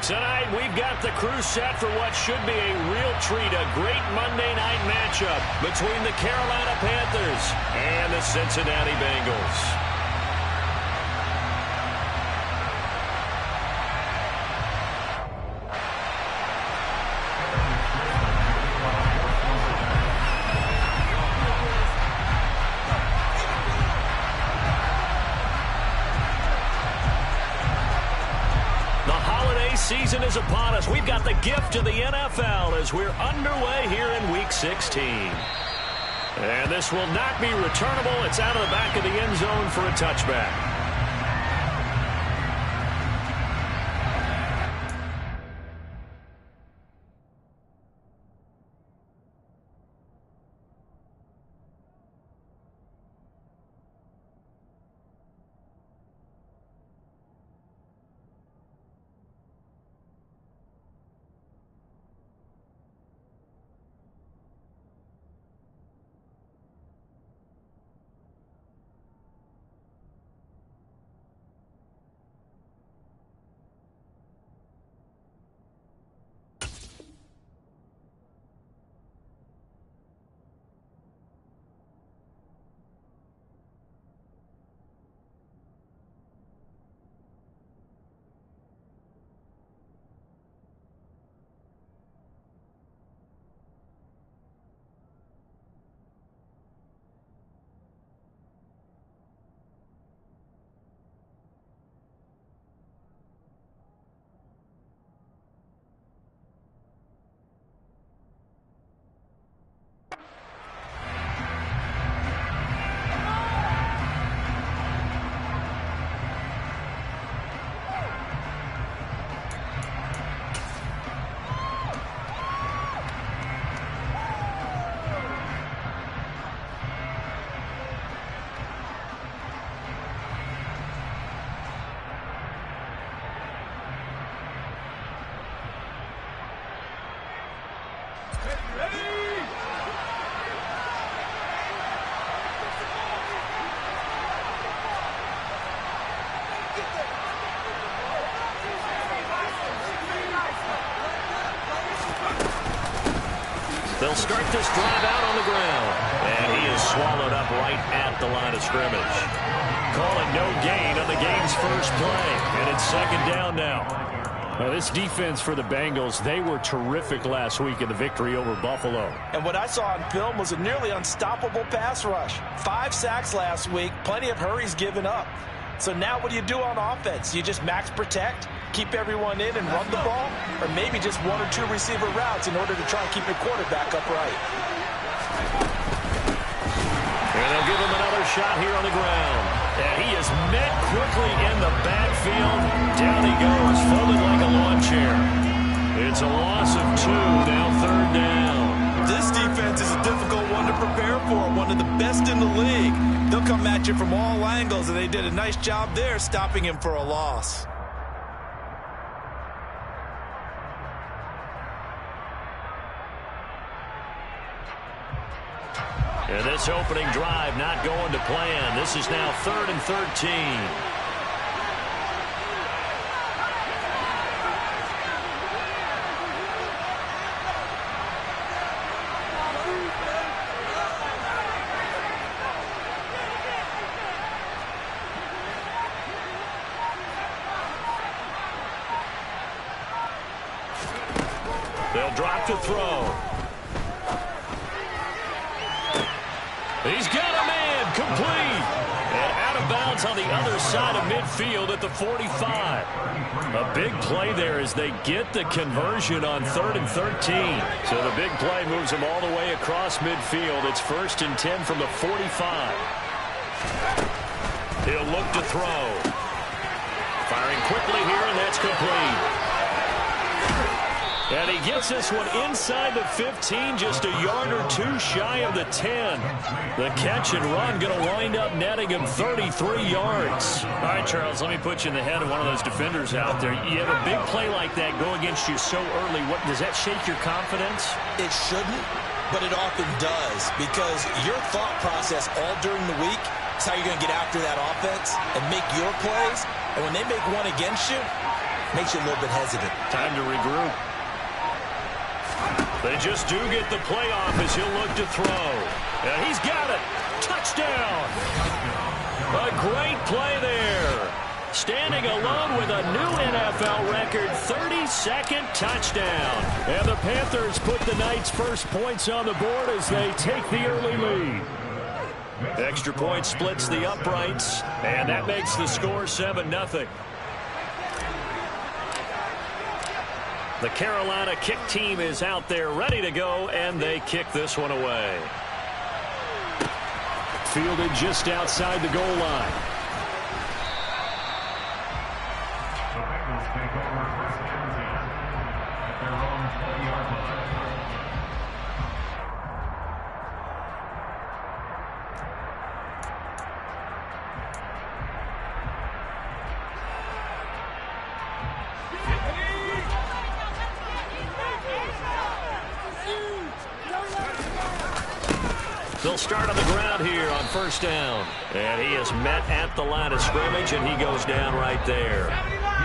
Tonight, we've got the crew set for what should be a real treat, a great Monday night matchup between the Carolina Panthers and the Cincinnati Bengals. Season is upon us. We've got the gift of the NFL as we're underway here in Week 16. And this will not be returnable. It's out of the back of the end zone for a touchback. They'll start this drive out on the ground. And he is swallowed up right at the line of scrimmage. Calling no gain on the game's first play. And it's second down now. Now, this defense for the Bengals, they were terrific last week in the victory over Buffalo. And what I saw on film was a nearly unstoppable pass rush. 5 sacks last week, plenty of hurries given up. So now what do you do on offense? You just max protect, keep everyone in and run the ball, or maybe just 1 or 2 receiver routes in order to try and keep your quarterback upright. And they'll give him another shot here on the ground. And he is met quickly in the backfield. Down he goes, folded like a lawn chair. It's a loss of 2, now third down. This defense is a difficult one to prepare for, one of the best in the league. They'll come at you from all angles, and they did a nice job there stopping him for a loss. And this opening drive not going to plan. This is now 3rd and 13. They'll drop to throw. He's got a man, complete. And out of bounds on the other side of midfield at the 45. A big play there as they get the conversion on 3rd and 13. So the big play moves them all the way across midfield. It's 1st and 10 from the 45. He'll look to throw. Firing quickly here, and that's complete. And he gets this one inside the 15, just a yard or 2 shy of the 10. The catch and run going to wind up netting him 33 yards. All right, Charles, let me put you in the head of one of those defenders out there. You have a big play like that go against you so early. What does that shake your confidence? It shouldn't, but it often does, because your thought process all during the week is how you're going to get after that offense and make your plays. And when they make one against you, Makes you a little bit hesitant. Time to regroup. They just do get the play off as he'll look to throw. And he's got it. Touchdown. A great play there. Standing alone with a new NFL record 32nd touchdown. And the Panthers put the Knights' first points on the board as they take the early lead. Extra point splits the uprights, and that makes the score 7-0. The Carolina kick team is out there ready to go, and they kick this one away. Fielded just outside the goal line. The Bengals take over first and 10 at their own 20-yard line. They'll start on the ground here on first down. And he is met at the line of scrimmage, and he goes down right there.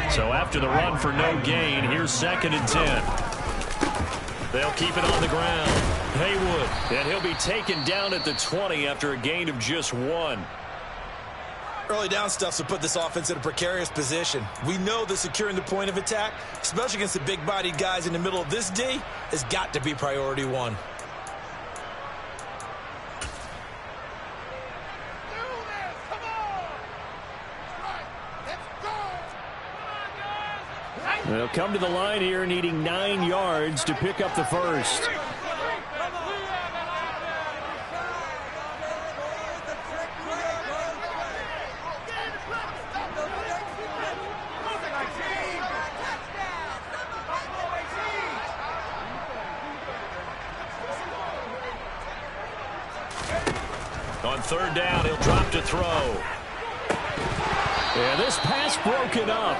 So after the run for no gain, here's 2nd and 10. They'll keep it on the ground. Haywood, and he'll be taken down at the 20 after a gain of just 1. Early down stuff will put this offense in a precarious position. We know that securing the point of attack, especially against the big-bodied guys in the middle of this D, has got to be priority 1. They'll come to the line here needing 9 yards to pick up the first. On 3rd down, he'll drop to throw. And this pass broken up.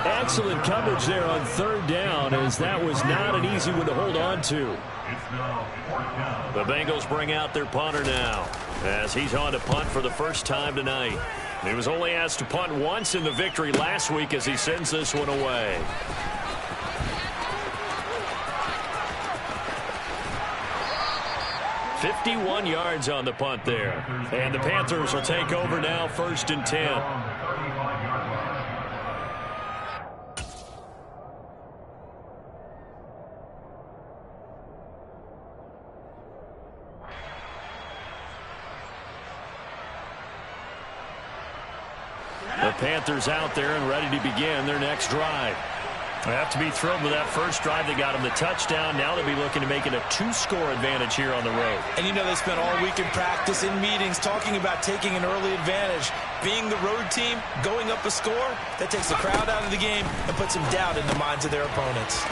Excellent coverage there on 3rd down, as that was not an easy one to hold on to. The Bengals bring out their punter now, as he's on to punt for the first time tonight. He was only asked to punt once in the victory last week as he sends this one away. "51 yards on the punt there. And the Panthers will take over now, 1st and 10. The Panthers out there and ready to begin their next drive. They have to be thrilled with that first drive. They got them the touchdown. Now they'll be looking to make it a 2-score advantage here on the road. And you know they spent all week in practice, in meetings, talking about taking an early advantage. Being the road team, going up a score, that takes the crowd out of the game and puts some doubt in the minds of their opponents.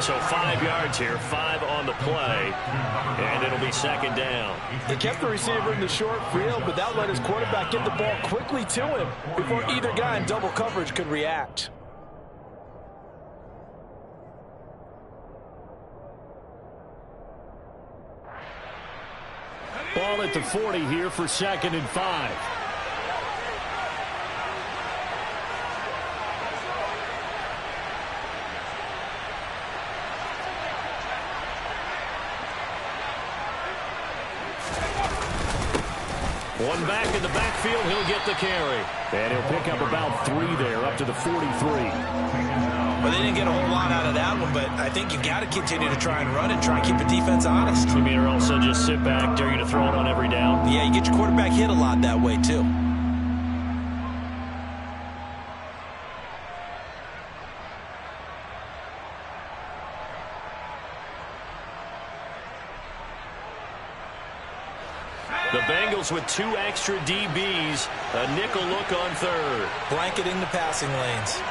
So 5 yards here, 5 on the play, and it'll be 2nd down. He kept the receiver in the short field, but that let his quarterback get the ball quickly to him before either guy in double coverage could react. Ball at the 40 here for 2nd and 5. One back in the backfield, he'll get the carry. And he'll pick up about 3 there, up to the 43. Well, they didn't get a whole lot out of that one, but I think you got to continue to try and run and try and keep the defense honest. You mean, or also just sit back, dare you to throw it on every down? Yeah, you get your quarterback hit a lot that way, too. The Bengals with 2 extra DBs, a nickel look on 3rd. Blanketing the passing lanes.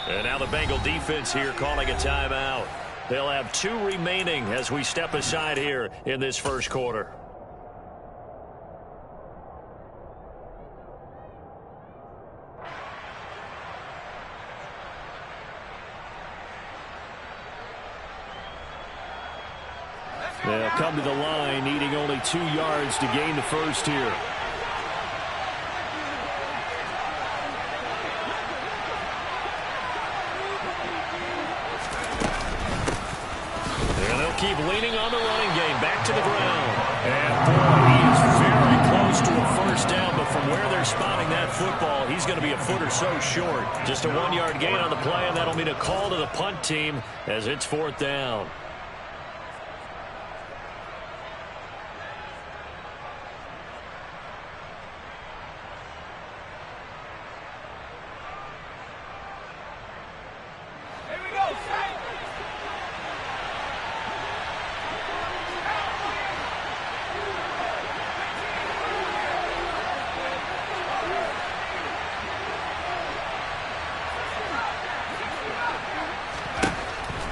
And now the Bengal defense here calling a timeout. They'll have 2 remaining as we step aside here in this first quarter. come to the line, needing only 2 yards to gain the first here. And they'll keep leaning on the running game. Back to the ground. And boy, he is very close to a first down, but from where they're spotting that football, he's going to be a foot or so short. Just a 1-yard gain on the play, and that'll mean a call to the punt team as it's 4th down.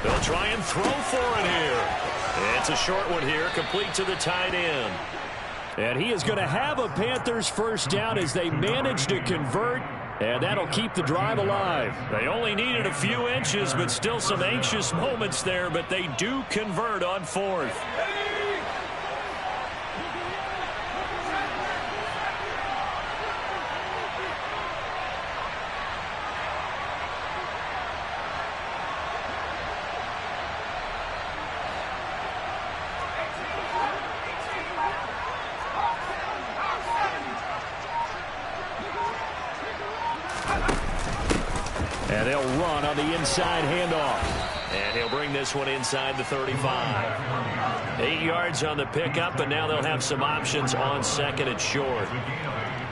They'll try and throw for it here. It's a short one here, complete to the tight end. And he is going to have a Panthers first down as they manage to convert, and that'll keep the drive alive. They only needed a few inches, but still some anxious moments there, but they do convert on 4th. And they'll run on the inside handoff. And he'll bring this one inside the 35. 8 yards on the pickup, and now they'll have some options on 2nd and short.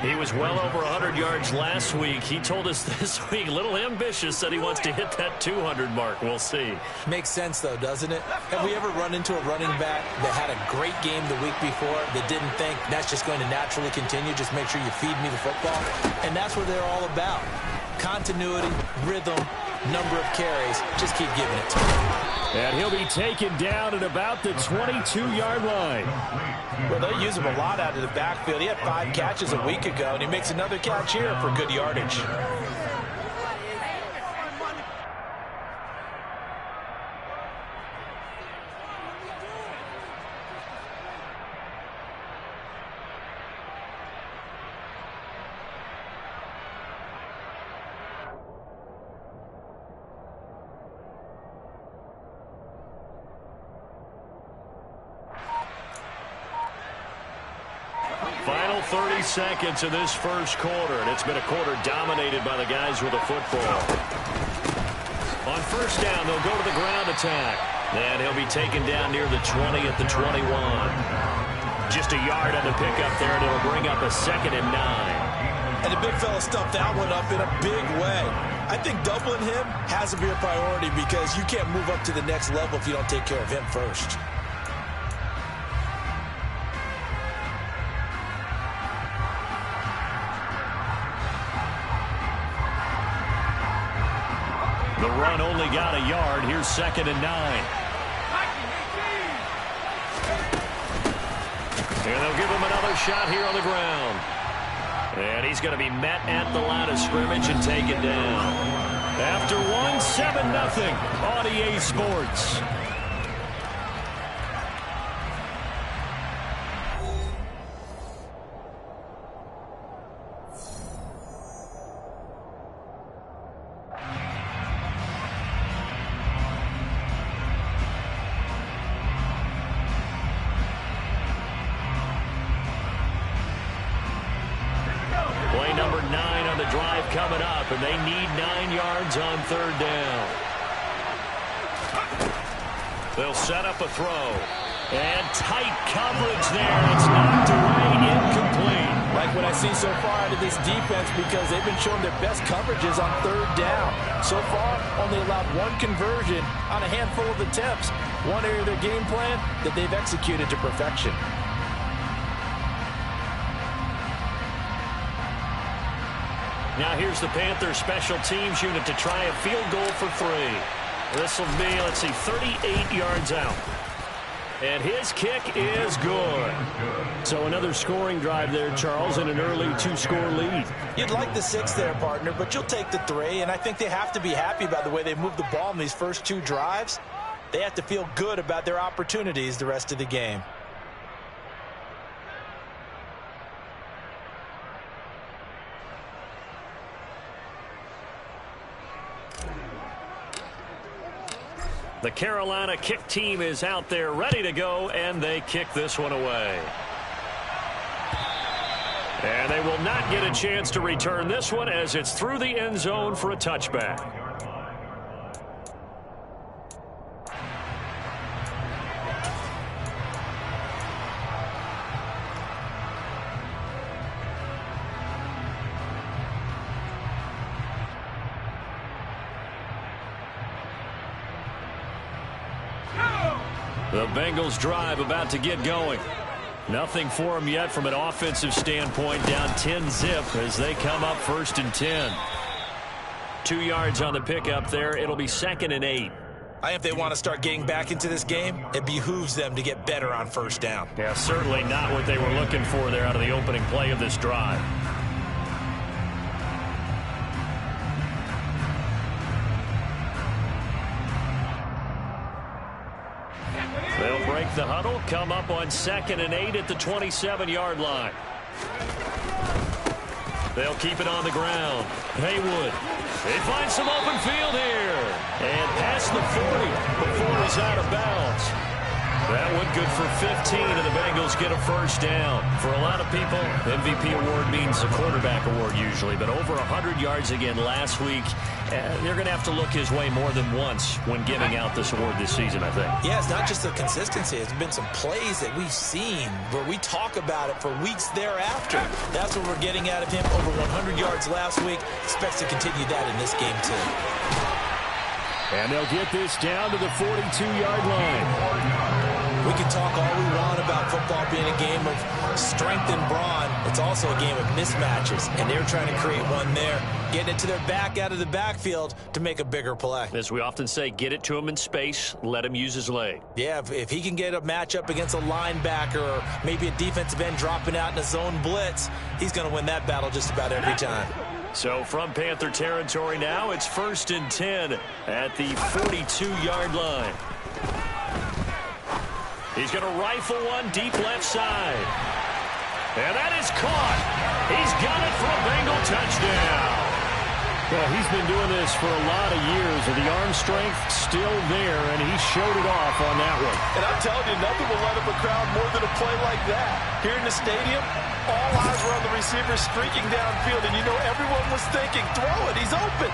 He was well over 100 yards last week. He told us this week, a little ambitious, that he wants to hit that 200 mark. We'll see. Makes sense, though, doesn't it? Have we ever run into a running back that had a great game the week before that didn't think that's just going to naturally continue? Just make sure you feed me the football. And that's what they're all about. Continuity, rhythm, number of carries. Just keep giving it to him. And he'll be taken down at about the 22-yard line. Well, they'll use him a lot out of the backfield. He had 5 catches a week ago, and he makes another catch here for good yardage. Final 30 seconds of this first quarter, and it's been a quarter dominated by the guys with the football. On first down, they'll go to the ground attack. And he'll be taken down near the 20 at the 21. Just a yard on the pickup there, and it'll bring up a 2nd and 9. And the big fella stuffed that one up in a big way. I think doubling him has to be a priority because you can't move up to the next level if you don't take care of him first. The run only got a yard. Here's 2nd and 9. And they'll give him another shot here on the ground. And he's going to be met at the line of scrimmage and taken down. After one, 7-0 on EA Sports. Play number 9 on the drive coming up, and they need 9 yards on 3rd down. They'll set up a throw. And tight coverage there. It's knocked away, incomplete. Like what I see so far out of this defense because they've been showing their best coverages on 3rd down. So far, only allowed 1 conversion on a handful of attempts. One area of their game plan that they've executed to perfection. Now here's the Panthers special teams unit to try a field goal for 3. This will be, let's see, 38 yards out. And his kick is good. So another scoring drive there, Charles, and an early 2-score lead. You'd like the 6 there, partner, but you'll take the 3, and I think they have to be happy about the way they moved the ball in these first 2 drives. They have to feel good about their opportunities the rest of the game. The Carolina kick team is out there ready to go, and they kick this one away. And they will not get a chance to return this one as it's through the end zone for a touchback. The Bengals drive about to get going. Nothing for them yet from an offensive standpoint, down 10-zip as they come up 1st and 10. 2 yards on the pickup there. It'll be 2nd and 8. I think if they want to start getting back into this game, it behooves them to get better on 1st down. Yeah, certainly not what they were looking for there out of the opening play of this drive. They'll break the huddle, come up on 2nd and 8 at the 27-yard line. They'll keep it on the ground. Haywood. They find some open field here. And past the 40 before it's out of bounds. That one good for 15, and the Bengals get a 1st down. For a lot of people, MVP award means a quarterback award usually, but over 100 yards again last week. They're going to have to look his way more than once when giving out this award this season, I think. Yeah, it's not just the consistency. It's been some plays that we've seen where we talk about it for weeks thereafter. That's what we're getting out of him. Over 100 yards last week. Expects to continue that in this game, too. And they'll get this down to the 42-yard line. We can talk all we want about football being a game of strength and brawn. It's also a game of mismatches, and they're trying to create one there, getting it to their back out of the backfield to make a bigger play. As we often say, get it to him in space, let him use his leg. Yeah, if he can get a matchup against a linebacker or maybe a defensive end dropping out in a zone blitz, he's going to win that battle just about every time. So from Panther territory now, it's 1st and 10 at the 42-yard line. He's going to rifle one deep left side. And that is caught. He's got it for a Bengal touchdown. Well, he's been doing this for a lot of years, and the arm strength still there, and he showed it off on that one. And I'm telling you, nothing will light up a crowd more than a play like that. Here in the stadium, all eyes were on the receiver streaking downfield, and you know everyone was thinking, throw it, he's open.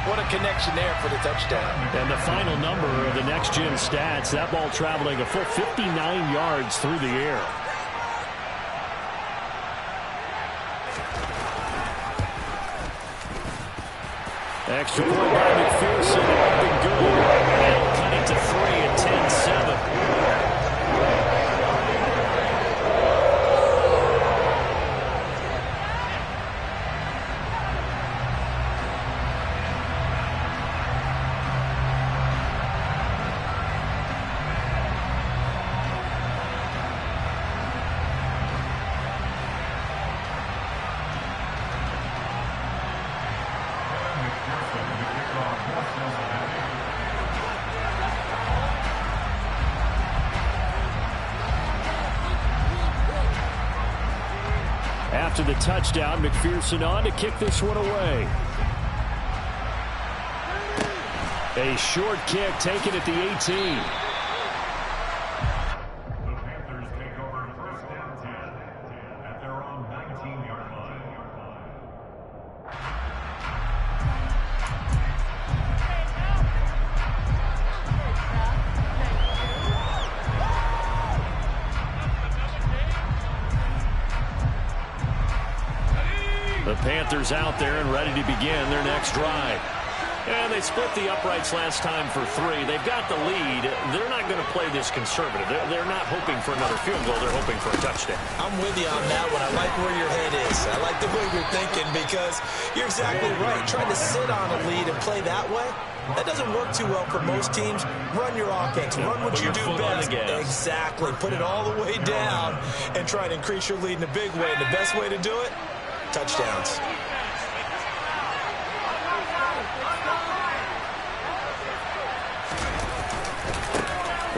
What a connection there for the touchdown. And the final number of the next-gen stats, that ball traveling a full 59 yards through the air. Extra point by McPherson, up and good. They'll cut it to 3 at 10-7. After the touchdown, McPherson on to kick this one away. A short kick taken at the 18. The Panthers take over 1st and 10 at their own 19-yard line. The Panthers out there and ready to begin their next drive. And they split the uprights last time for 3. They've got the lead. They're not going to play this conservative. They're not hoping for another field goal. They're hoping for a touchdown. I'm with you on that one. I like where your head is. I like the way you're thinking because you're exactly right. Trying to sit on a lead and play that way, that doesn't work too well for most teams. Run your offense. Run what you do best. Exactly. Put it all the way down and try to increase your lead in a big way. And the best way to do it, touchdowns.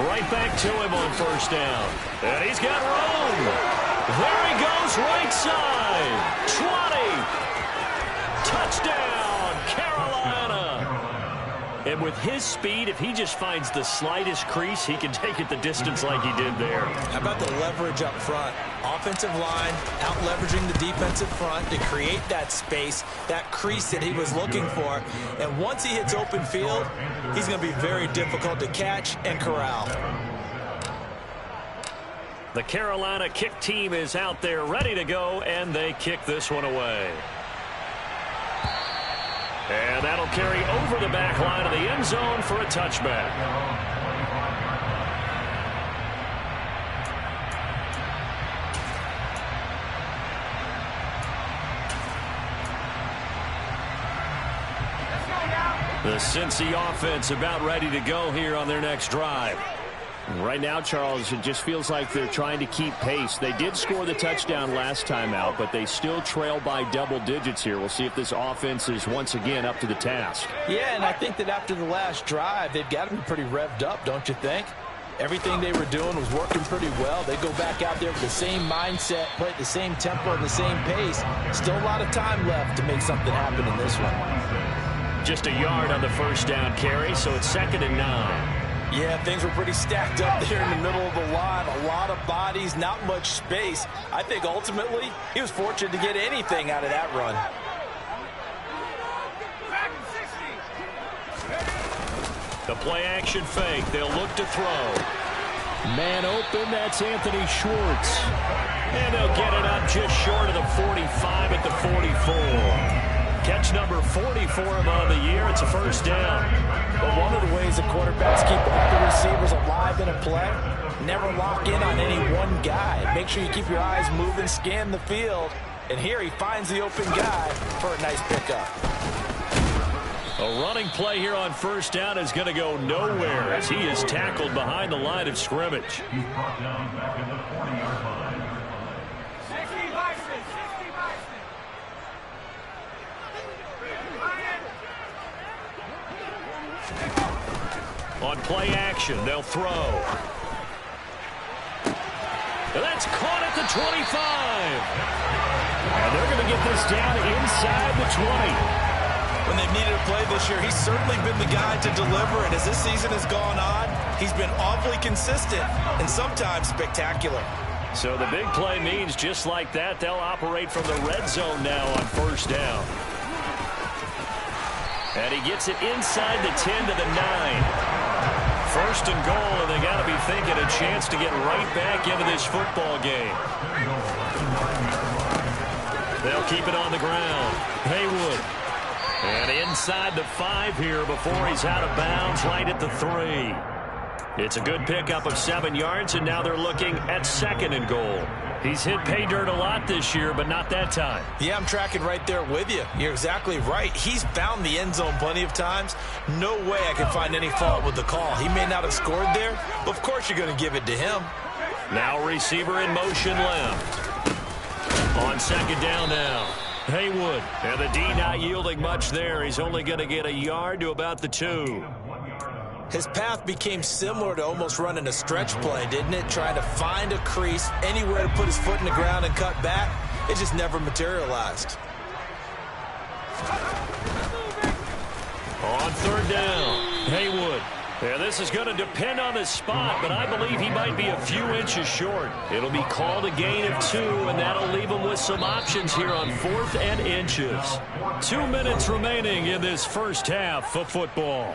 Right back to him on first down. And he's got room. There he goes, right side. 20. Touchdown, Carolina. And with his speed, if he just finds the slightest crease, he can take it the distance like he did there. How about the leverage up front? Offensive line out leveraging the defensive front to create that space, that crease that he was looking for. And once he hits open field, he's going to be very difficult to catch and corral. The Carolina kick team is out there ready to go, and they kick this one away. And that'll carry over the back line of the end zone for a touchback. The Cincy offense about ready to go here on their next drive. Right now, Charles, it just feels like they're trying to keep pace. They did score the touchdown last time out, but they still trail by double digits here. We'll see if this offense is once again up to the task. Yeah, and I think that after the last drive, they've got to be pretty revved up, don't you think? Everything they were doing was working pretty well. They go back out there with the same mindset, play at the same tempo and the same pace. Still a lot of time left to make something happen in this one. Just a yard on the first down carry, so it's 2nd and 9. Yeah, things were pretty stacked up there in the middle of the line. A lot of bodies, not much space. I think ultimately he was fortunate to get anything out of that run. The play action fake. They'll look to throw. Man open. That's Anthony Schwartz. And they'll get it up just short of the 45 at the 44. Catch number 40 for him on the year. It's a first down. But one of the ways the quarterbacks keep all the receivers alive in a play, never lock in on any one guy. Make sure you keep your eyes moving, scan the field. And here he finds the open guy for a nice pickup. A running play here on first down is going to go nowhere as he is tackled behind the line of scrimmage. He's brought down back at the 40-yard line. On play action, they'll throw. And that's caught at the 25. And they're going to get this down inside the 20. When they've needed a play this year, he's certainly been the guy to deliver. And as this season has gone on, he's been awfully consistent and sometimes spectacular. So the big play means just like that, they'll operate from the red zone now on first down. And he gets it inside the 10 to the 9. First and goal, and they got to be thinking a chance to get right back into this football game. They'll keep it on the ground. Haywood. And inside the 5 here before he's out of bounds right at the 3. It's a good pickup of 7 yards, and now they're looking at 2nd and goal. He's hit pay dirt a lot this year, but not that time. Yeah, I'm tracking right there with you. You're exactly right. He's found the end zone plenty of times. No way I can find any fault with the call. He may not have scored there, but of course you're going to give it to him. Now receiver in motion left. On 2nd down now. Haywood. And the D not yielding much there. He's only going to get a yard to about the 2. His path became similar to almost running a stretch play, didn't it? Trying to find a crease, anywhere to put his foot in the ground and cut back. It just never materialized. On 3rd down, Haywood. Yeah, this is going to depend on his spot, but I believe he might be a few inches short. It'll be called a gain of 2, and that'll leave him with some options here on 4th and inches. 2 minutes remaining in this first half of football.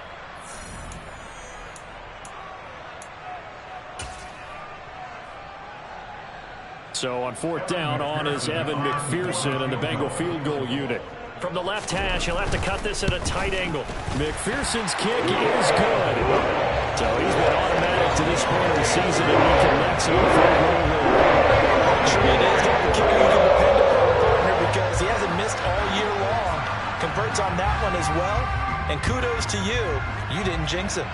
So on 4th down, on is Evan McPherson and the Bengal field goal unit. From the left hash, he'll have to cut this at a tight angle. McPherson's kick is good. So he's been automatic to this point of the season, and he connects on for a goal. Sure it is. Got the kicker you can depend upon, partner, because he hasn't missed all year long. Converts on that one as well. And kudos to you. You didn't jinx him.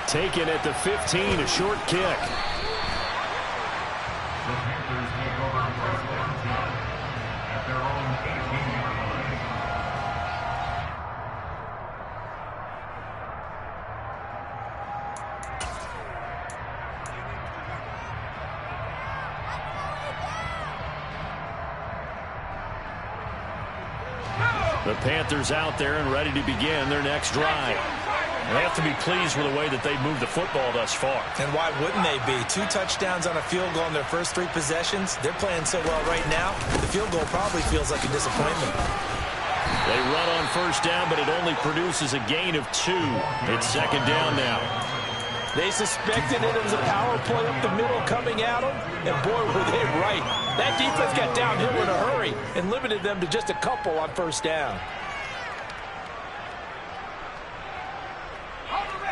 Taken at the 15, a short kick. The Panthers take over first down 10 at their own 18-yard line. The Panthers out there and ready to begin their next drive. They have to be pleased with the way that they've moved the football thus far. And why wouldn't they be? 2 touchdowns on a field goal in their first 3 possessions. They're playing so well right now, the field goal probably feels like a disappointment. They run on first down, but it only produces a gain of 2. It's second down now. They suspected it was a power play up the middle coming at them, and boy, were they right. That defense got downhill in a hurry and limited them to just a couple on first down.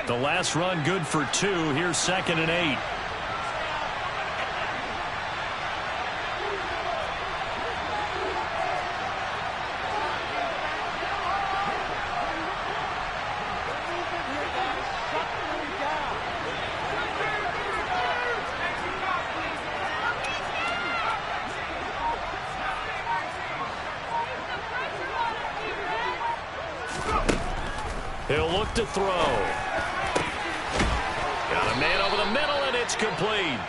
The last run good for 2. Here's 2nd and 8. He'll look to throw. Got a man over the middle, and it's complete.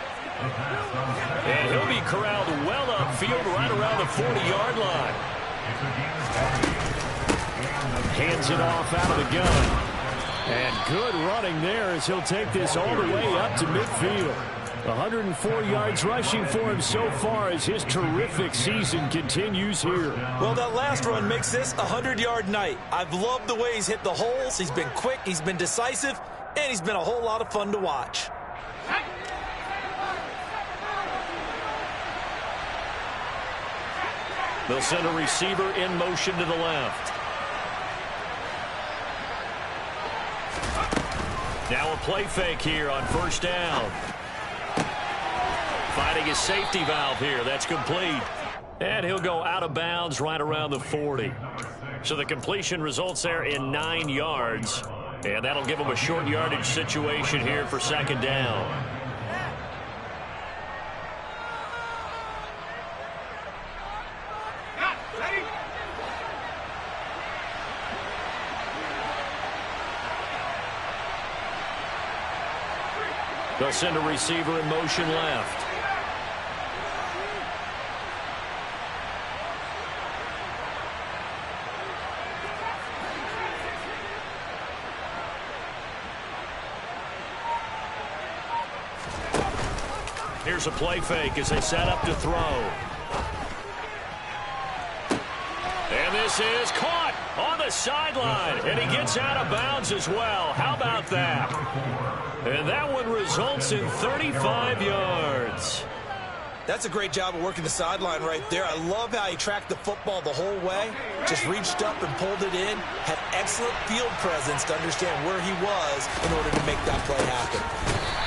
And he'll be corralled well upfield right around the 40-yard line. Hands it off out of the gun. And good running there as he'll take this all the way up to midfield. 104 yards rushing for him so far as his terrific season continues here. Well, that last run makes this a 100-yard night. I've loved the way he's hit the holes. He's been quick, he's been decisive, and he's been a whole lot of fun to watch. They'll send a receiver in motion to the left. Now a play fake here on first down. Finding his safety valve here. That's complete. And he'll go out of bounds right around the 40. So the completion results there in 9 yards. And that'll give him a short yardage situation here for second down. They'll send a receiver in motion left. Here's a play fake as they set up to throw. And this is caught on the sideline. And he gets out of bounds as well. How about that? And that one results in 35 yards. That's a great job of working the sideline right there. I love how he tracked the football the whole way. Just reached up and pulled it in. Had excellent field presence to understand where he was in order to make that play happen.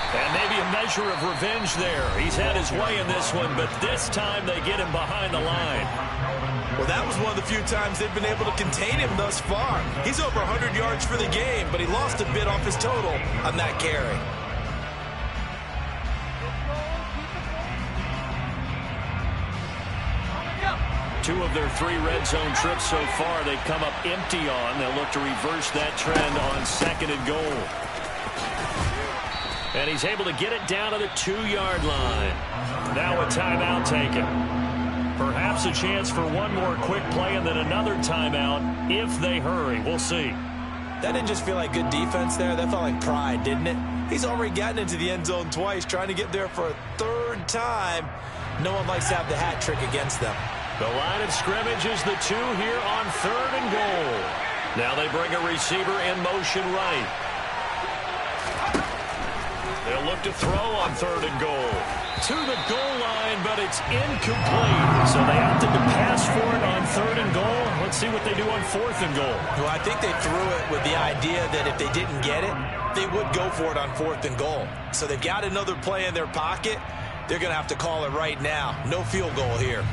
And maybe a measure of revenge there. He's had his way in this one, but this time they get him behind the line. Well, that was one of the few times they've been able to contain him thus far. He's over 100 yards for the game, but he lost a bit off his total on that carry. Two of their 3 red zone trips so far they've come up empty on. They'll look to reverse that trend on 2nd and goal. And he's able to get it down to the 2-yard line. Now a timeout taken. Perhaps a chance for one more quick play and then another timeout if they hurry. We'll see. That didn't just feel like good defense there. That felt like pride, didn't it? He's already gotten into the end zone twice, trying to get there for a 3rd time. No one likes to have the hat trick against them. The line of scrimmage is the 2 here on 3rd and goal. Now they bring a receiver in motion right. They'll look to throw on 3rd and goal. To the goal line, but it's incomplete. So they opted to pass for it on 3rd and goal. Let's see what they do on 4th and goal. Well, I think they threw it with the idea that if they didn't get it, they would go for it on 4th and goal. So they've got another play in their pocket. They're going to have to call it right now. No field goal here.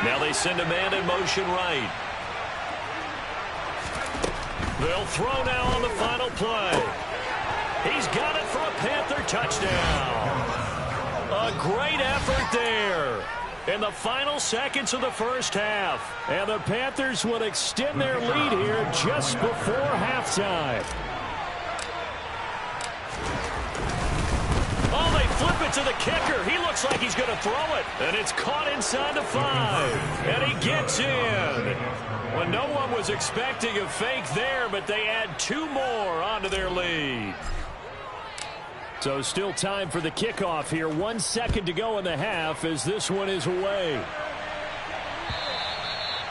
Now they send a man in motion right. They'll throw now on the final play. He's got it for a Panther touchdown. A A great effort there in the final seconds of the first half. And the Panthers will extend their lead here just before halftime. Oh, they flip it to the kicker. He looks like he's going to throw it. And it's caught inside the 5. And he gets in. Well, no one was expecting a fake there, but they add 2 more onto their lead. So still time for the kickoff here. 1 second to go in the half as this one is away.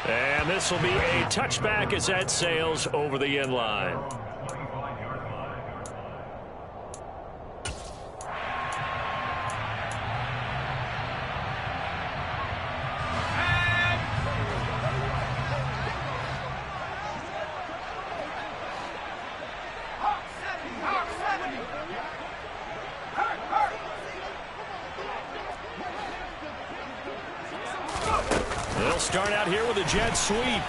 And this will be a touchback as that sails over the end line. They'll start out here with a jet sweep.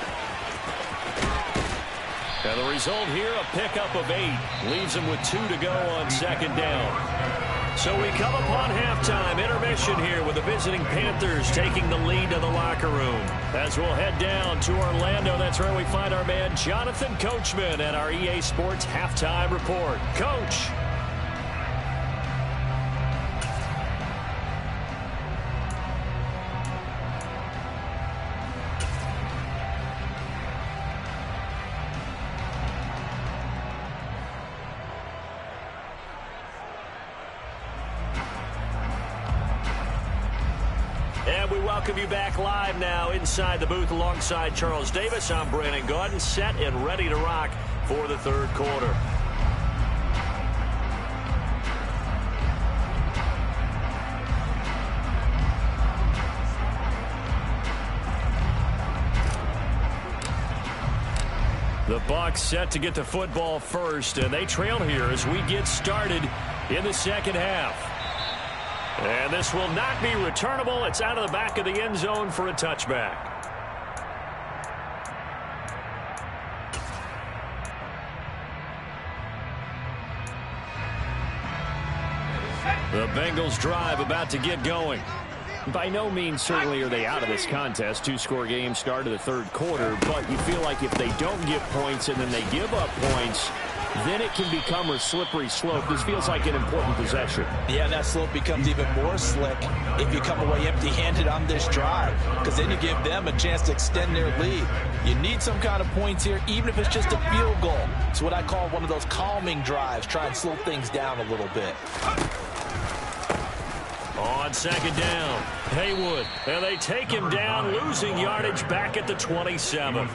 And the result here, a pickup of 8. Leaves them with 2 to go on second down. So we come upon halftime. Intermission here with the visiting Panthers taking the lead to the locker room. As we'll head down to Orlando, that's where we find our man Jonathan Coachman at our EA Sports Halftime Report. Coach. And we welcome you back live now inside the booth alongside Charles Davis. I'm Brandon Gaudin, set and ready to rock for the third quarter. The Bucs set to get the football first, and they trail here as we get started in the second half. And this will not be returnable. It's out of the back of the end zone for a touchback. The Bengals drive about to get going. By no means certainly are they out of this contest. 2-score game start of the third quarter, but you feel like if they don't get points and then they give up points, then it can become a slippery slope. This feels like an important possession. Yeah, that slope becomes even more slick if you come away empty-handed on this drive, because then you give them a chance to extend their lead. You need some kind of points here, even if it's just a field goal. It's what I call one of those calming drives. Try and slow things down a little bit. On second down, Haywood, and they take him down, losing yardage back at the 27.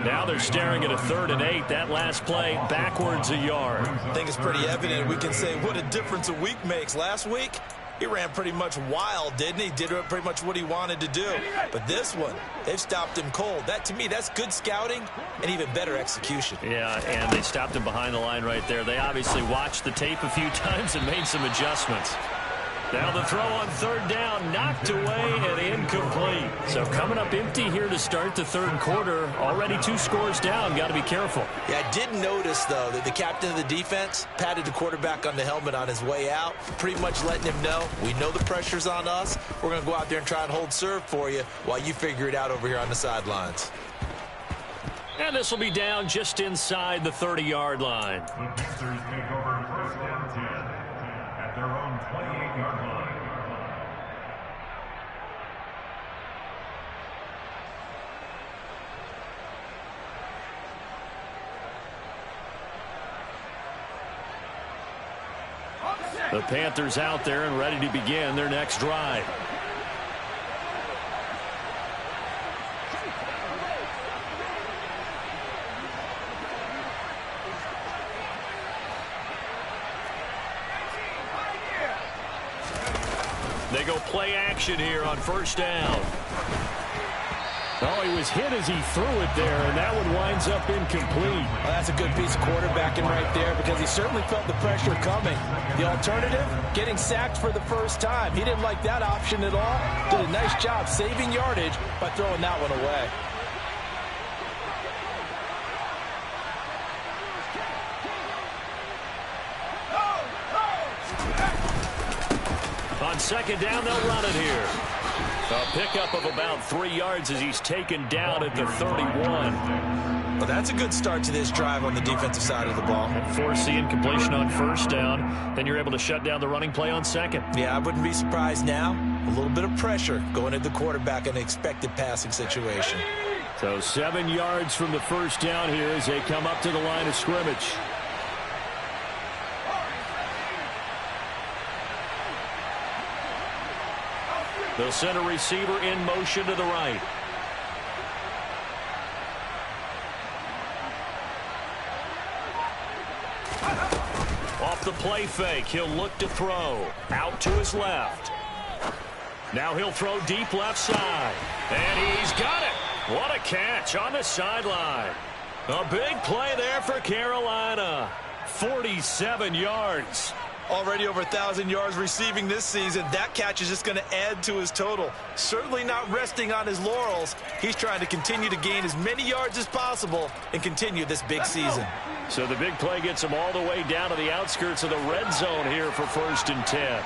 Now they're staring at a 3rd and 8. That last play, backwards a yard. I think it's pretty evident. We can say what a difference a week makes. Last week, he ran pretty much wild, didn't he? Did pretty much what he wanted to do. But this one, they've stopped him cold. That, to me, that's good scouting and even better execution. Yeah, and they stopped him behind the line right there. They obviously watched the tape a few times and made some adjustments. Now the throw on 3rd down, knocked away and incomplete. So coming up empty here to start the third quarter. Already 2 scores down. Got to be careful. Yeah, I did notice, though, that the captain of the defense patted the quarterback on the helmet on his way out, pretty much letting him know, we know the pressure's on us. We're going to go out there and try and hold serve for you while you figure it out over here on the sidelines. And this will be down just inside the 30-yard line. The Panthers take over 1st down 10 at their own 28-yard line. The Panthers out there and ready to begin their next drive. They go play action here on 1st down. Oh, he was hit as he threw it there, and that one winds up incomplete. Well, that's a good piece of quarterbacking right there because he certainly felt the pressure coming. The alternative, getting sacked for the first time. He didn't like that option at all. Did a nice job saving yardage by throwing that one away. On on second down, they'll run it here. A pickup of about 3 yards as he's taken down at the 31. Well, that's a good start to this drive on the defensive side of the ball. And force the incompletion on first down. Then you're able to shut down the running play on second. Yeah, I wouldn't be surprised now. A little bit of pressure going at the quarterback in an expected passing situation. So 7 yards from the first down here as they come up to the line of scrimmage. They'll send a receiver in motion to the right. Off the play fake, he'll look to throw. Out to his left. Now he'll throw deep left side. And he's got it. What a catch on the sideline. A big play there for Carolina. 47 yards. Already over 1,000 yards receiving this season. That catch is just going to add to his total. Certainly not resting on his laurels. He's trying to continue to gain as many yards as possible and continue this big season. So the big play gets him all the way down to the outskirts of the red zone here for 1st and 10.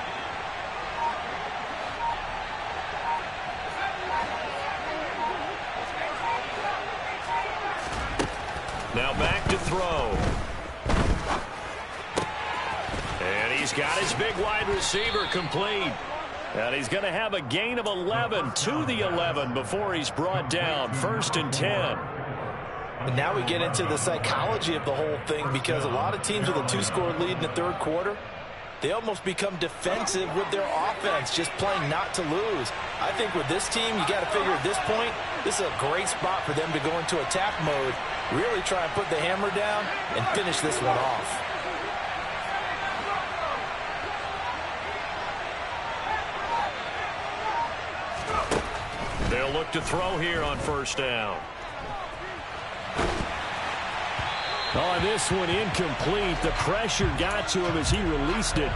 Now back to throw. And he's got his big wide receiver complete. And he's going to have a gain of 11 to the 11 before he's brought down. 1st and 10. And now we get into the psychology of the whole thing, because a lot of teams with a 2-score lead in the third quarter, they almost become defensive with their offense, just playing not to lose. I think with this team, you got to figure at this point, this is a great spot for them to go into attack mode, really try and put the hammer down and finish this one off. They'll look to throw here on 1st down. Oh, this one incomplete. The pressure got to him as he released it.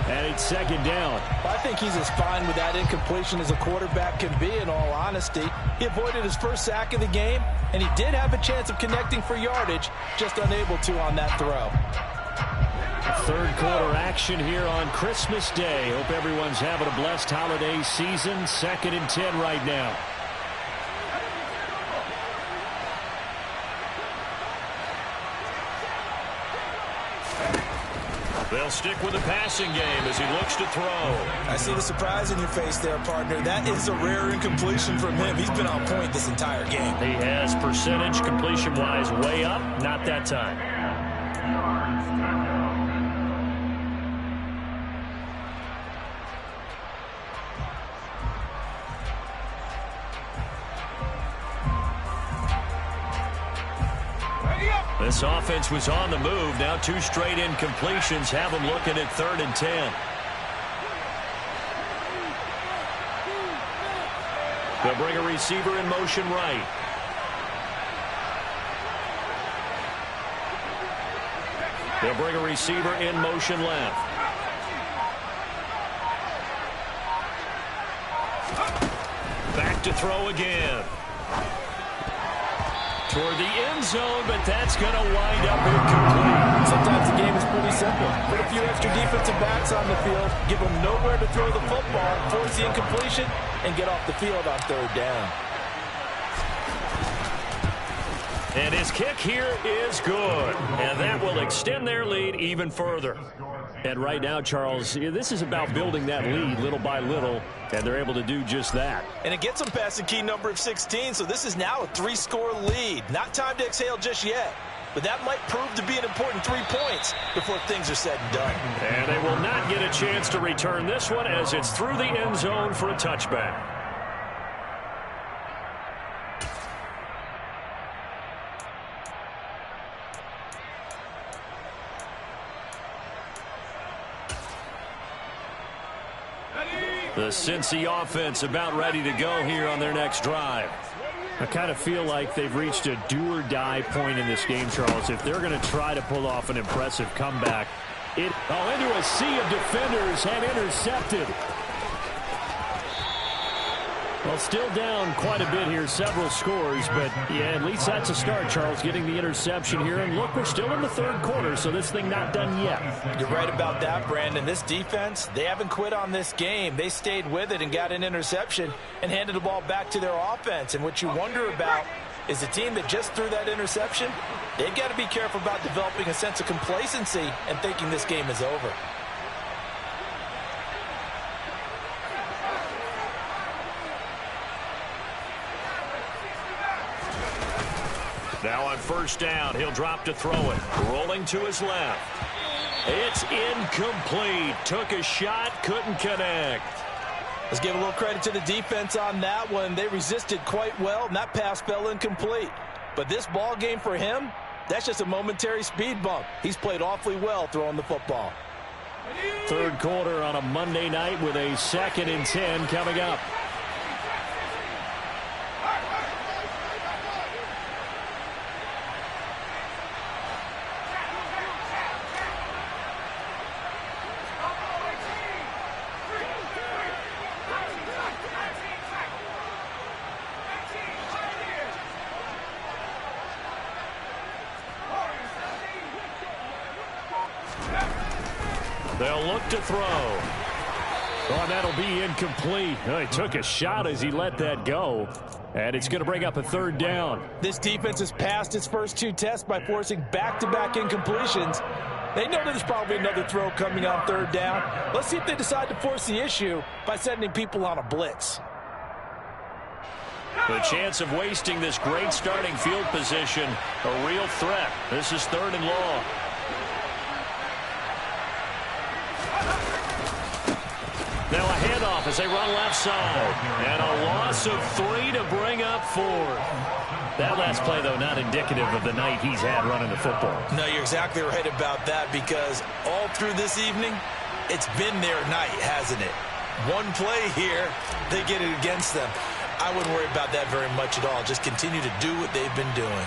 And it's 2nd down. I think he's as fine with that incompletion as a quarterback can be, in all honesty. He avoided his first sack of the game, and he did have a chance of connecting for yardage, just unable to on that throw. Third quarter action here on Christmas Day. Hope everyone's having a blessed holiday season. 2nd and 10 right now. They'll stick with the passing game as he looks to throw. I see the surprise in your face there, partner. That is a rare incompletion from him. He's been on point this entire game. He has percentage completion-wise way up. Not that time. This offense was on the move. Now 2 straight incompletions have them looking at 3rd and 10. They'll bring a receiver in motion right. They'll bring a receiver in motion left. Back to throw again. Toward the end zone, but that's going to wind up incomplete. Sometimes the game is pretty simple. Put a few extra defensive backs on the field, give them nowhere to throw the football, force the incompletion, and get off the field on 3rd down. And his kick here is good. And that will extend their lead even further. And right now, Charles, this is about building that lead little by little, and they're able to do just that. And it gets them past the key number of 16, so this is now a 3-score lead. Not time to exhale just yet, but that might prove to be an important 3 points before things are said and done. And they will not get a chance to return this one as it's through the end zone for a touchback. The Cincy offense about ready to go here on their next drive. I kind of feel like they've reached a do-or-die point in this game, Charles. If they're going to try to pull off an impressive comeback, into a sea of defenders and intercepted. Well, still down quite a bit here, several scores, but yeah, at least that's a start, Charles, getting the interception here. And look, we're still in the third quarter, so this thing not done yet. You're right about that, Brandon. This defense, they haven't quit on this game. They stayed with it and got an interception and handed the ball back to their offense. And what you wonder about is the team that just threw that interception, they've got to be careful about developing a sense of complacency and thinking this game is over. Now on first down, he'll drop to throw it. Rolling to his left. It's incomplete. Took a shot, couldn't connect. Let's give a little credit to the defense on that one. They resisted quite well, and that pass fell incomplete. But this ball game for him, that's just a momentary speed bump. He's played awfully well throwing the football. Third quarter on a Monday night with a 2nd and 10 coming up. They'll look to throw. Oh, that'll be incomplete. Oh, he took a shot as he let that go. And it's going to bring up a 3rd down. This defense has passed its first 2 tests by forcing back-to-back incompletions. They know there's probably another throw coming on 3rd down. Let's see if they decide to force the issue by sending people on a blitz. The chance of wasting this great starting field position, a real threat. This is 3rd and long. Now a handoff as they run left side. And a loss of 3 to bring up 4th. That last play, though, not indicative of the night he's had running the football. No, you're exactly right about that, because all through this evening, it's been their night, hasn't it? One play here, they get it against them. I wouldn't worry about that very much at all. Just continue to do what they've been doing.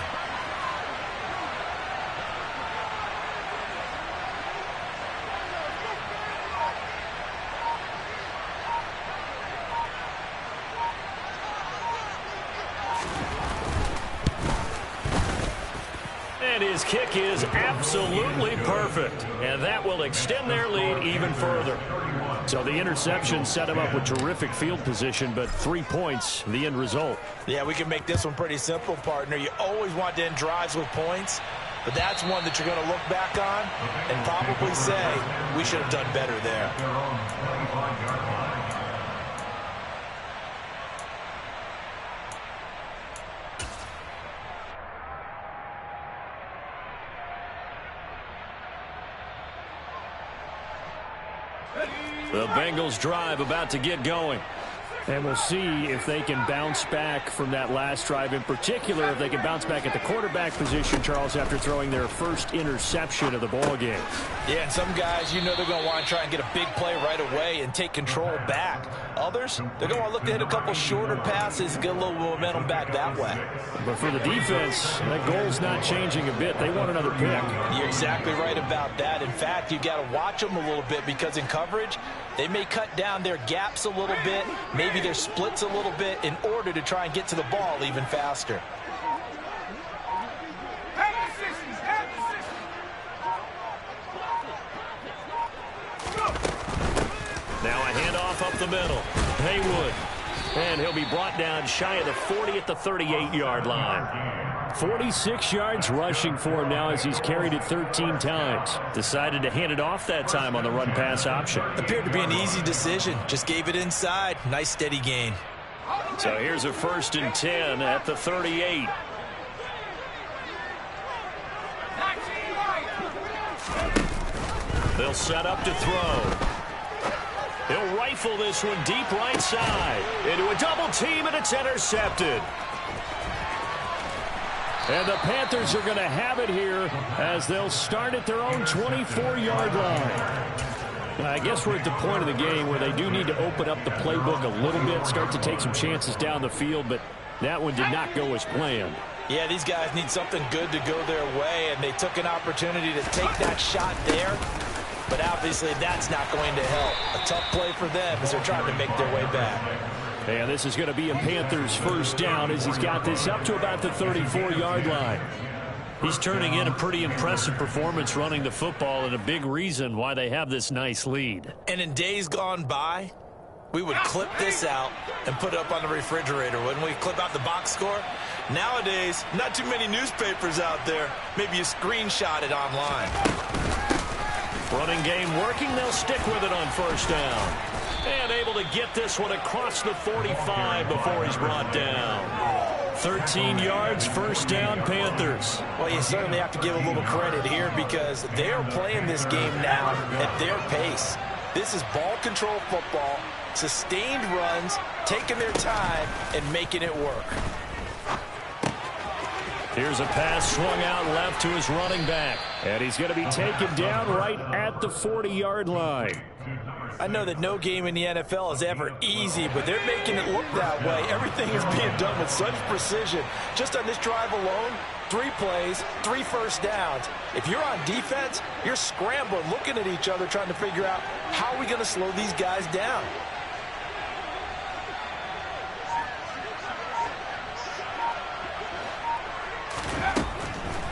And his kick is absolutely perfect. And that will extend their lead even further. So the interception set him up with terrific field position, but 3 points, the end result. Yeah, we can make this one pretty simple, partner. You always want to end drives with points, but that's one that you're going to look back on and probably say, we should have done better there. The Bengals drive about to get going. And we'll see if they can bounce back from that last drive. In particular, if they can bounce back at the quarterback position, Charles, after throwing their first interception of the ball game. Yeah, and some guys, you know they're going to want to try and get a big play right away and take control back. Others, they're going to want to look to hit a couple shorter passes and get a little momentum back that way. But for the defense, that goal's not changing a bit. They want another pick. You're exactly right about that. In fact, you've got to watch them a little bit, because in coverage, they may cut down their gaps a little bit, maybe their splits a little bit, in order to try and get to the ball even faster. Now a handoff up the middle. Haywood. And he'll be brought down shy of the 40 at the 38-yard line. 46 yards rushing for him now as he's carried it 13 times. Decided to hand it off that time on the run-pass option. Appeared to be an easy decision. Just gave it inside. Nice steady gain. So here's a 1st and 10 at the 38. They'll set up to throw. He'll rifle this one deep right side. Into a double team, and it's intercepted. And the Panthers are going to have it here as they'll start at their own 24-yard line. I guess we're at the point of the game where they do need to open up the playbook a little bit, start to take some chances down the field, but that one did not go as planned. Yeah, these guys need something good to go their way, and they took an opportunity to take that shot there. But obviously that's not going to help. A tough play for them as they're trying to make their way back. And this is going to be a Panthers first down as he's got this up to about the 34-yard line. He's turning in a pretty impressive performance running the football, and a big reason why they have this nice lead. And in days gone by, we would clip this out and put it up on the refrigerator. Wouldn't we clip out the box score? Nowadays, not too many newspapers out there. Maybe you screenshot it online. Running game working. They'll stick with it on first down. And able to get this one across the 45 before he's brought down. 13 yards, first down, Panthers. Well, you certainly have to give a little credit here because they are playing this game now at their pace. This is ball control football, sustained runs, taking their time, and making it work. Here's a pass swung out left to his running back. And he's going to be taken down right at the 40-yard line. I know that no game in the NFL is ever easy, but they're making it look that way. Everything is being done with such precision. Just on this drive alone, 3 plays, 3 first downs. If you're on defense, you're scrambling, looking at each other, trying to figure out how are we going to slow these guys down.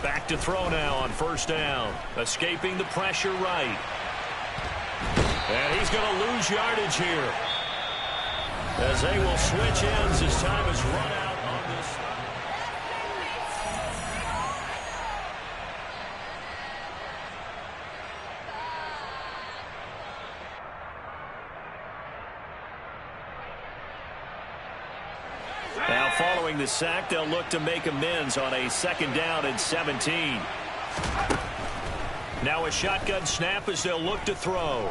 Back to throw now on first down. Escaping the pressure right. And he's going to lose yardage here. As they will switch ends, his time is run out on this. Now following the sack, they'll look to make amends on a second down and 17. Now a shotgun snap as they'll look to throw.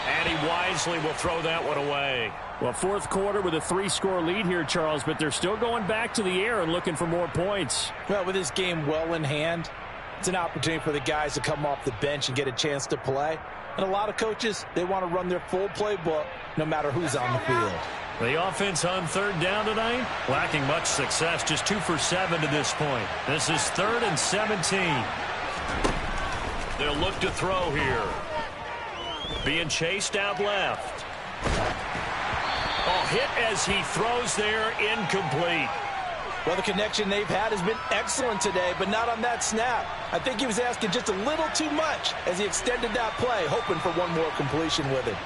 And he wisely will throw that one away. Well, fourth quarter with a 3-score lead here, Charles, but they're still going back to the air and looking for more points. Well, with this game well in hand, it's an opportunity for the guys to come off the bench and get a chance to play. And a lot of coaches, they want to run their full playbook no matter who's on the field. The offense on third down tonight, lacking much success, just 2 for 7 to this point. This is 3rd and 17. They'll look to throw here. Being chased out left. Oh, hit as he throws there, incomplete. Well, the connection they've had has been excellent today, but not on that snap. I think he was asking just a little too much as he extended that play, hoping for one more completion with it.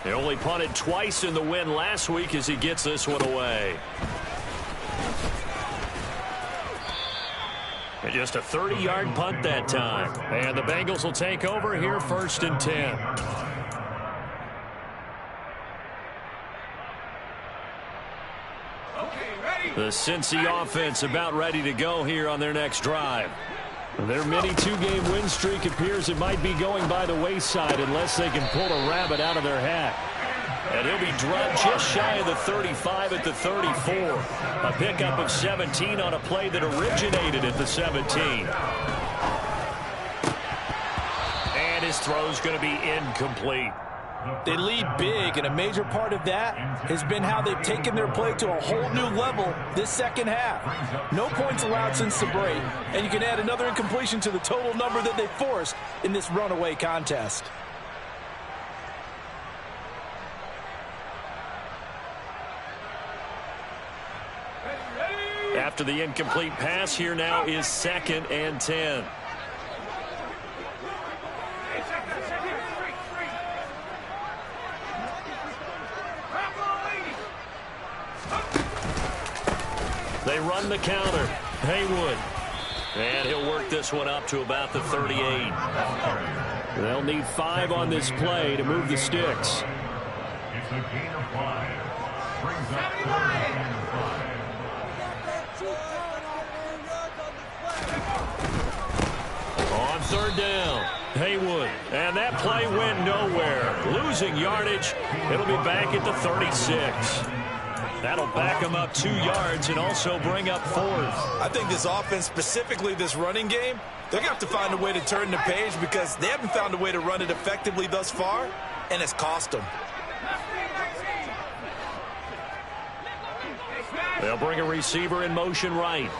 They only punted twice in the win last week as he gets this one away. And just a 30-yard punt that time. And the Bengals will take over here, 1st and 10. The Cincy offense about ready to go here on their next drive. Their mini 2-game win streak appears it might be going by the wayside unless they can pull a rabbit out of their hat. And he'll be drugged just shy of the 35 at the 34. A pickup of 17 on a play that originated at the 17. And his throw's going to be incomplete. They lead big, and a major part of that has been how they've taken their play to a whole new level this second half. No points allowed since the break, and you can add another incompletion to the total number that they forced in this runaway contest. After the incomplete pass, here now is 2nd and 10. They run the counter. Haywood. And he'll work this one up to about the 38. They'll need 5 on this play to move the sticks. It's a gain of 5. Brings up 4th and 5. On third down, Haywood. And that play went nowhere. Losing yardage. It'll be back at the 36. That'll back them up 2 yards and also bring up 4th. I think this offense, specifically this running game, they're going to have to find a way to turn the page because they haven't found a way to run it effectively thus far, and it's cost them. They'll bring a receiver in motion right.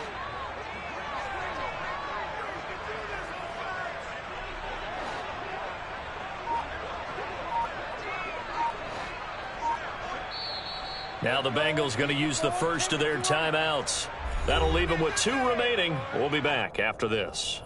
Now the Bengals going to use the first of their timeouts. That'll leave them with 2 remaining. We'll be back after this.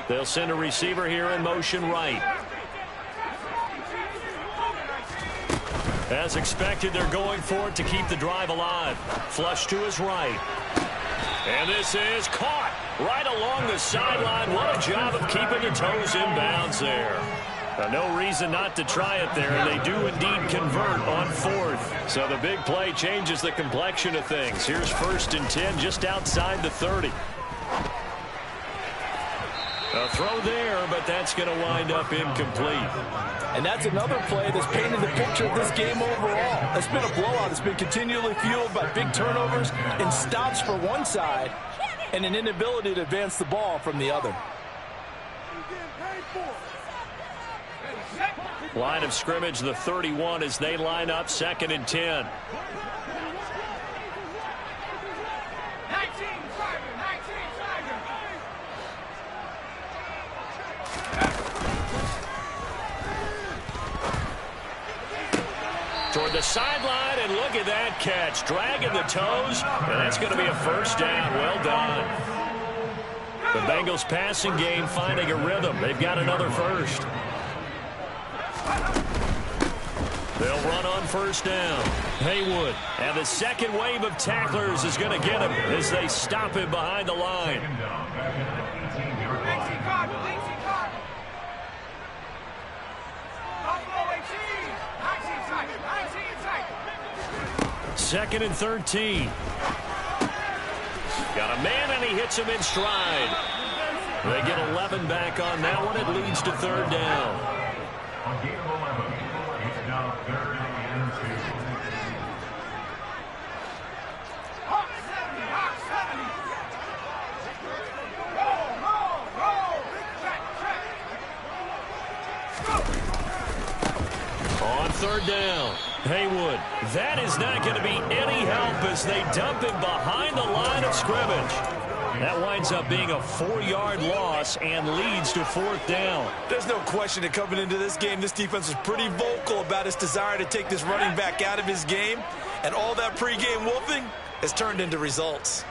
They'll send a receiver here in motion right. As expected, they're going for it to keep the drive alive. Flush to his right. And this is caught right along the sideline. What a job of keeping the toes in bounds there. No reason not to try it there, and they do indeed convert on 4th. So the big play changes the complexion of things. Here's 1st and 10 just outside the 30. A throw there, but that's going to wind up incomplete. And that's another play that's painted the picture of this game overall. It's been a blowout. It's been continually fueled by big turnovers and stops for one side and an inability to advance the ball from the other. Line of scrimmage, the 31, as they line up 2nd and 10. Toward the sideline, and look at that catch. Dragging the toes, and that's going to be a 1st down. Well done. The Bengals passing game finding a rhythm. They've got another 1st. They'll run on 1st down. Haywood, and the second wave of tacklers is going to get him as they stop him behind the line. Second and 13. Got a man, and he hits him in stride. They get 11 back on that one. It leads to 3rd down. On gain of 11, it's now 3rd and 2. On 3rd down, Haywood. That is not going to be any help as they dump him behind the line of scrimmage. That winds up being a 4-yard loss and leads to 4th down. There's no question that coming into this game, this defense was pretty vocal about its desire to take this running back out of his game. And all that pregame wolfing has turned into results.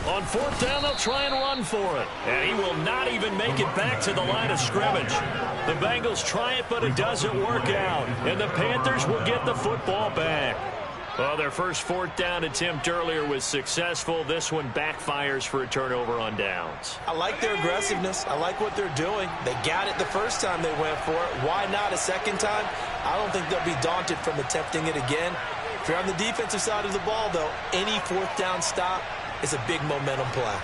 On 4th down, they'll try and run for it. And he will not even make it back to the line of scrimmage. The Bengals try it, but it doesn't work out. And the Panthers will get the football back. Well, their first 4th down attempt earlier was successful. This one backfires for a turnover on downs. I like their aggressiveness. I like what they're doing. They got it the first time they went for it. Why not a second time? I don't think they'll be daunted from attempting it again. If you're on the defensive side of the ball, though, any 4th down stop is a big momentum play.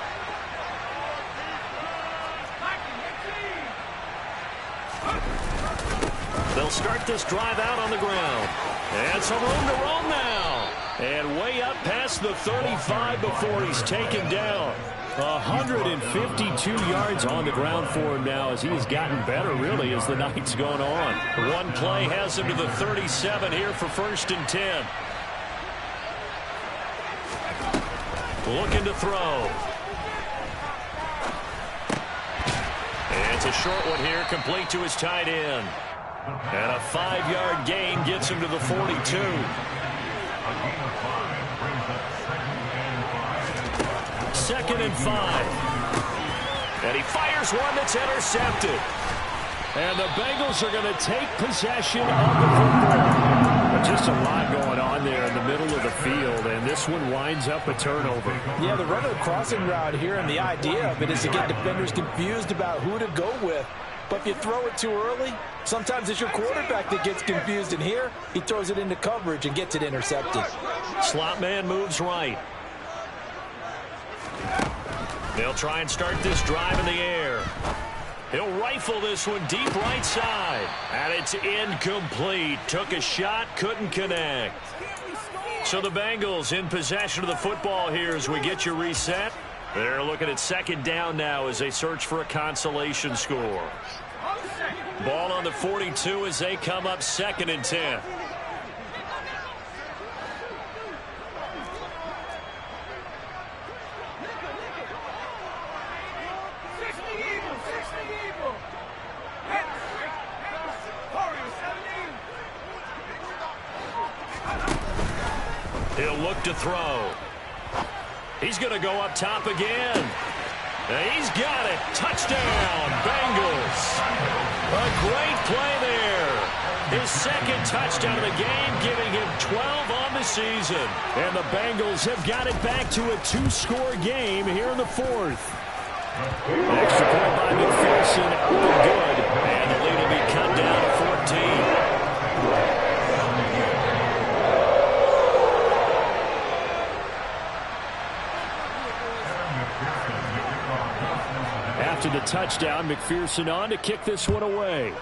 They'll start this drive out on the ground. And some room to roam now. And way up past the 35 before he's taken down. 152 yards on the ground for him now as he's gotten better, really, as the night's gone on. One play has him to the 37 here for 1st and 10. Looking to throw. And it's a short one here, complete to his tight end. And a 5-yard gain gets him to the 42. A gain of 5 brings up 2nd and 5. And he fires one that's intercepted. And the Bengals are going to take possession of the football. Just a lot going on there in the middle of the field, and this one winds up a turnover. Yeah, the run of the crossing route here, and the idea of it is to get defenders confused about who to go with. But if you throw it too early, sometimes it's your quarterback that gets confused, and here he throws it into coverage and gets it intercepted. Slot man moves right. They'll try and start this drive in the air. He'll rifle this one deep right side. And it's incomplete. Took a shot, couldn't connect. So the Bengals in possession of the football here as we get you reset. They're looking at second down now as they search for a consolation score. Ball on the 42 as they come up 2nd and 10. He'll look to throw. He's going to go up top again. He's got it. Touchdown, Bengals. A great play there. His 2nd touchdown of the game, giving him 12 on the season. And the Bengals have got it back to a 2-score game here in the 4th. Extra point by McPherson, up and good. And the lead will be cut down to 14. After the touchdown, McPherson on to kick this one away.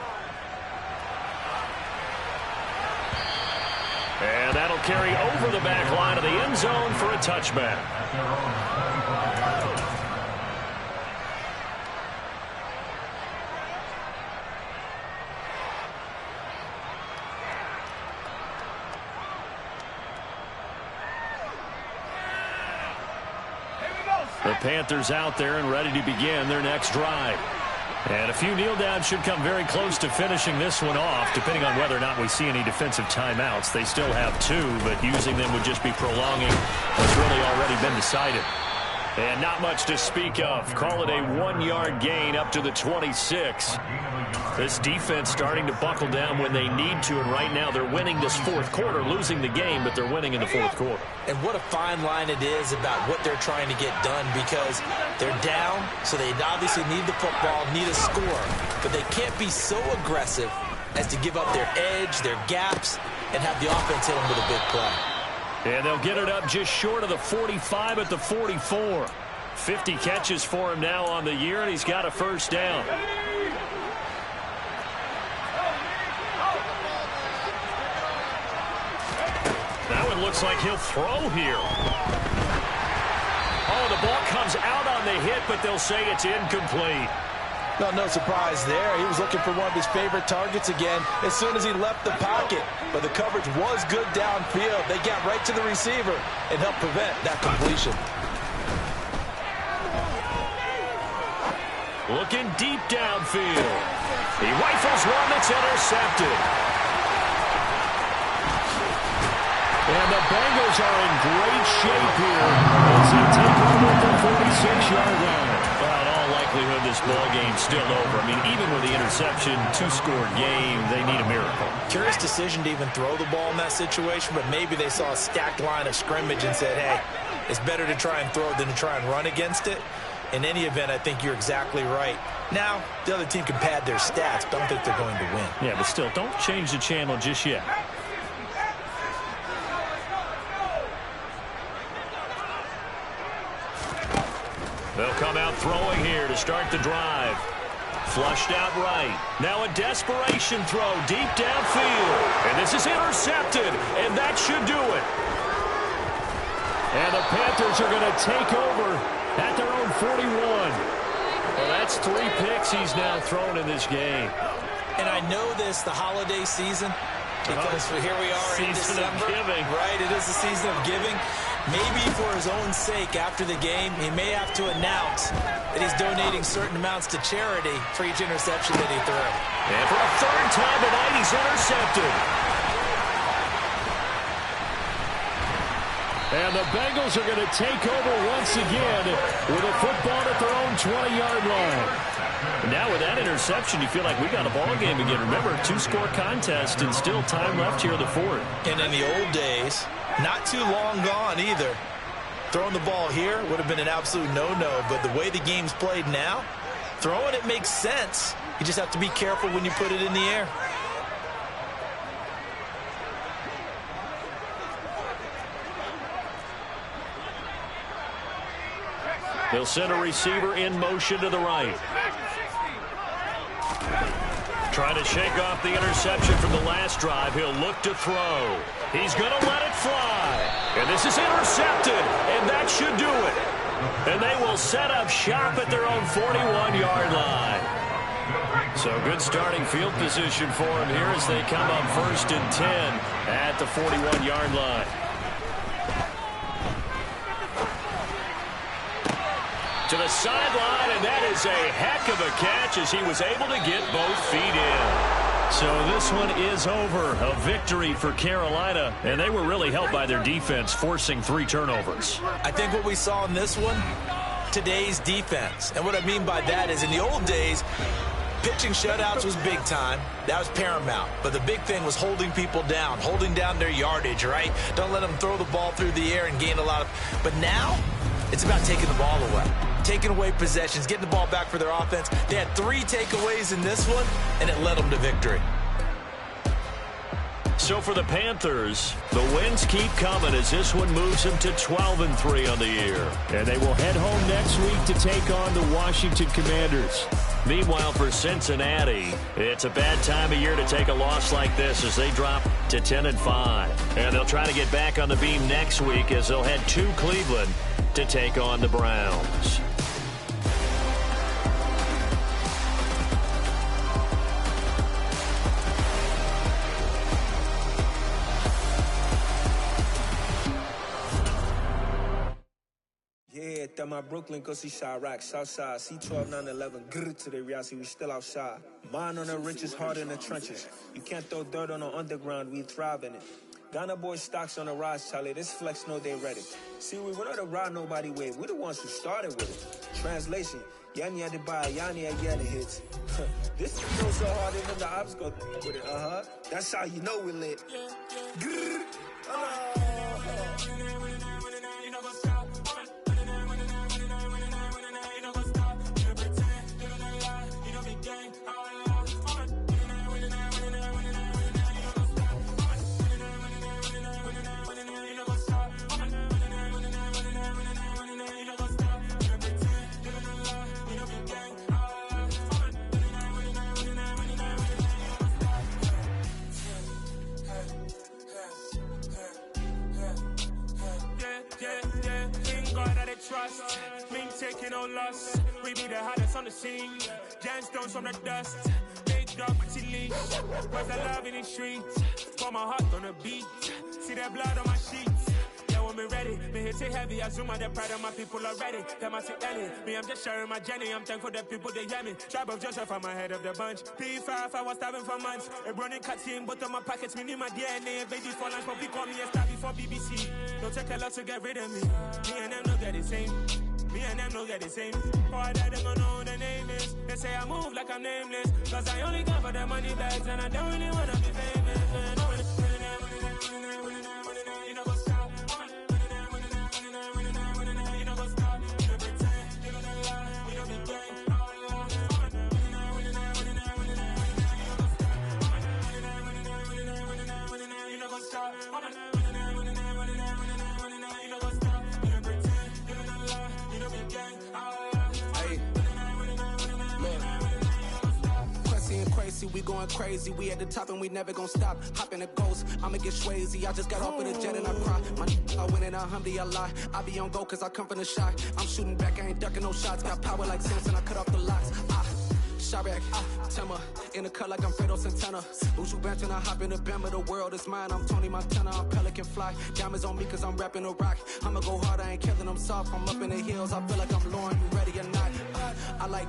And that'll carry over the back line of the end zone for a touchback. The Panthers out there and ready to begin their next drive. And a few kneel downs should come very close to finishing this one off, depending on whether or not we see any defensive timeouts. They still have 2, but using them would just be prolonging what's really already been decided. And not much to speak of. Call it a 1-yard gain up to the 26. This defense starting to buckle down when they need to, and right now they're winning this 4th quarter, losing the game, but they're winning in the 4th quarter. And what a fine line it is about what they're trying to get done, because they're down, so they obviously need the football, need a score, but they can't be so aggressive as to give up their edge, their gaps, and have the offense hit them with a big play. And they'll get it up just short of the 45 at the 44. 50 catches for him now on the year, and he's got a first down. That one looks like he'll throw here. Oh, the ball comes out on the hit, but they'll say it's incomplete. Well, no surprise there. He was looking for one of his favorite targets again as soon as he left the pocket. But the coverage was good downfield. They got right to the receiver and helped prevent that completion. Looking deep downfield. He rifles one that's intercepted. And the Bengals are in great shape here as they take over at the 46-yard line. Well, in all likelihood, this ball game's still over. I mean, even with the interception, 2-score game, they need a miracle. Curious decision to even throw the ball in that situation, but maybe they saw a stacked line of scrimmage and said, hey, it's better to try and throw than to try and run against it. In any event, I think you're exactly right. Now, the other team can pad their stats. Don't think they're going to win. Yeah, but still, don't change the channel just yet. They'll come out throwing here to start the drive. Flushed out right. Now a desperation throw deep downfield. And this is intercepted, and that should do it. And the Panthers are going to take over at their own 41. Well, that's 3 picks he's now thrown in this game. And I know this, the holiday season, because here we are in December. Season of giving. Right, it is the season of giving. Maybe for his own sake, after the game, he may have to announce that he's donating certain amounts to charity for each interception that he threw. And for a 3rd time tonight, he's intercepted. And the Bengals are going to take over once again with a football at their own 20-yard line. And now with that interception, you feel like we got a ball game again. Remember, 2-score contest and still time left here in the 4th. And in the old days, not too long gone either. Throwing the ball here would have been an absolute no-no, but the way the game's played now, throwing it makes sense. You just have to be careful when you put it in the air. They'll send a receiver in motion to the right. Trying to shake off the interception from the last drive. He'll look to throw. He's going to let it fly. And this is intercepted, and that should do it. And they will set up shop at their own 41-yard line. So good starting field position for him here as they come up 1st and 10 at the 41-yard line. To the sideline, and that is a heck of a catch as he was able to get both feet in. So this one is over. A victory for Carolina, and they were really helped by their defense, forcing 3 turnovers. I think what we saw in this one, today's defense. And what I mean by that is in the old days, pitching shutouts was big time. That was paramount. But the big thing was holding people down, holding down their yardage, right? Don't let them throw the ball through the air and gain a lot of... But now, it's about taking the ball away. Taking away possessions, getting the ball back for their offense. They had 3 takeaways in this one, and it led them to victory. So for the Panthers, the wins keep coming as this one moves them to 12-3 on the year. And they will head home next week to take on the Washington Commanders. Meanwhile, for Cincinnati, it's a bad time of year to take a loss like this as they drop to 10-5. And they'll try to get back on the beam next week as they'll head to Cleveland to take on the Browns. Yeah, that my Brooklyn, go see Chirac, Southside, C12, 911, grrr to the reality, we still outside. Mine on the richest, heart in the trenches. You can't throw dirt on the underground, we thrive in it. Ghana boys stocks on the rise, Charlie, this flex know they ready. See, we were not to ride nobody with, we're the ones who started with it. Translation, Yanni had to buy, Yanni had the hits. This goes so hard, even the ops go with it, That's how you know we lit. Grrr, trust, me taking no loss. We be the hottest on the scene. Gemstones from the dust. Big dog, pretty leash. Where's the love in the streets? Pour my heart on the beat. See that blood on my sheets. Yeah, when me ready, me hit it heavy. I zoom out the pride of my people already. Them I see Ellie. Me, I'm just sharing my journey. I'm thankful that people they hear me. Tribe of Joseph, I'm ahead of the bunch. P5, I was starving for months. A running cuts in, but on my pockets, me need my DNA. Baby for lunch, but we call me a star before BBC. Don't take a lot to get rid of me. Me and them know that the same. Me and them know that the same. Boy, that they gonna know who the name is. They say I move like I'm nameless. Cause I only come for the money bags and I don't really wanna be famous. We going crazy, we at the top and we never gonna stop. Hop in a ghost, I'ma get swayzy. I just got off with a jet and I cry. I win in a Humvee, I lie. I be on go cause I come from the shot. I'm shooting back, I ain't ducking no shots. Got power like Samson, I cut off the locks. Chirac, Timmer, in the cut like I'm Fredo Santana. Buju Banton, I hop in the Bama, the world is mine. I'm Tony Montana, I'm Pelican Fly. Diamonds on me cause I'm rapping a rock. I'ma go hard, I ain't killing them soft. I'm up in the hills, I feel like I'm Lauren, you ready or not? I like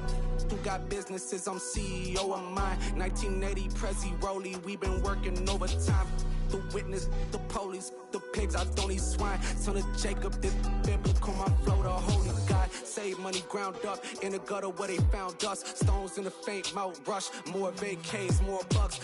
who got businesses, I'm CEO of mine. 1980 Prezi Rolly, we been working overtime. The witness, the police, the pigs, I don't eat swine. Son of Jacob, this biblical, my flow, the holy God. Save money ground up in the gutter where they found us. Stones in the faint, Mount Rush, more vacays, more bucks.